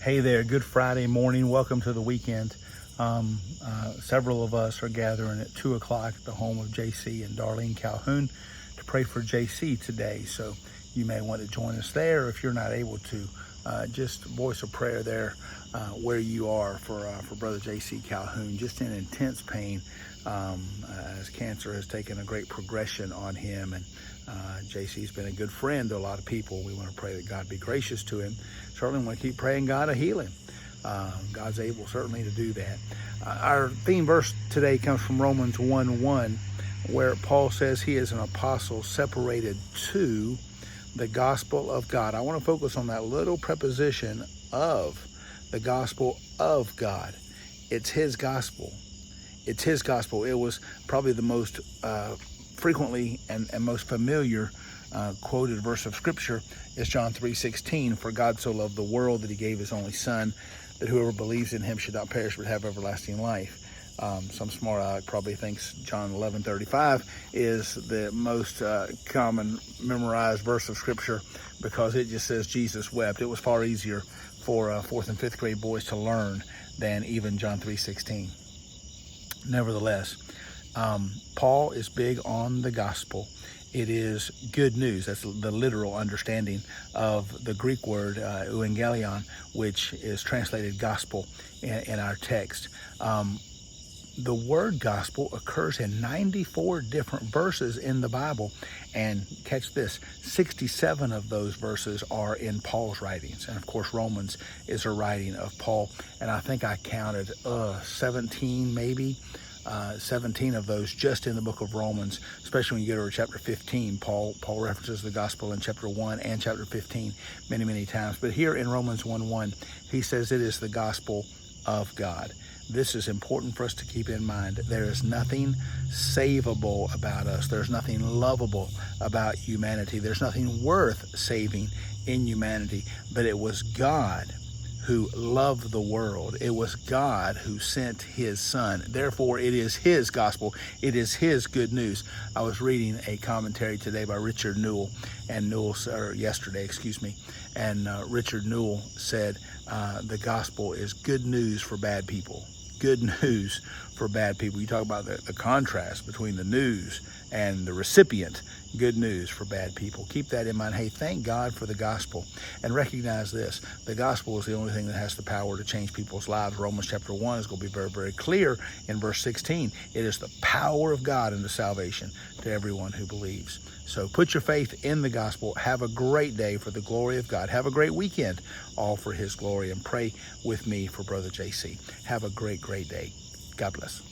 Hey there, good Friday morning. Welcome to the weekend. Several of us are gathering at 2 o'clock at the home of JC and Darlene Calhoun to pray for JC today. So you may want to join us there. If you're not able to, just voice a prayer there where you are for Brother JC Calhoun, just in intense pain as cancer has taken a great progression on him. And JC's been a good friend to a lot of people. We want to pray that God be gracious to him. Certainly want to keep praying God to heal him. God's able certainly to do that. Our theme verse today comes from Romans 1:1, where Paul says he is an apostle separated to the gospel of God. I want to focus on that little preposition of the gospel of God. It's his gospel. It's his gospel. It was probably the most frequently and most familiar quoted verse of scripture is John 3:16. For God so loved the world that he gave his only son, that whoever believes in him should not perish but have everlasting life. Some smart aleck probably thinks John 11:35 is the most common memorized verse of scripture because it just says Jesus wept. It was far easier for 4th and 5th grade boys to learn than even John 3:16. Nevertheless, Paul is big on the gospel. It is good news. That's the literal understanding of the Greek word euangelion, which is translated gospel in our text. The word gospel occurs in 94 different verses in the Bible. And catch this, 67 of those verses are in Paul's writings. And of course, Romans is a writing of Paul. And I think I counted 17 maybe. 17 of those just in the book of Romans, especially when you get over chapter 15. Paul references the gospel in chapter 1 and chapter 15 many, many times. But here in Romans 1:1, he says it is the gospel of God. This is important for us to keep in mind. There is nothing savable about us. There's nothing lovable about humanity. There's nothing worth saving in humanity. But it was God who loved the world. It was God who sent his son. Therefore, it is his gospel. It is his good news. I was reading a commentary today by Richard Newell, and yesterday, and Richard Newell said the gospel is good news for bad people. Good news for bad people. You talk about the contrast between the news and the recipient. Good news for bad people. Keep that in mind. Hey, thank God for the gospel. And recognize this. The gospel is the only thing that has the power to change people's lives. Romans chapter 1 is going to be very, very clear in verse 16. It is the power of God into salvation to everyone who believes. So put your faith in the gospel. Have a great day for the glory of God. Have a great weekend, all for his glory. And pray with me for Brother JC. Have a great, great day. God bless.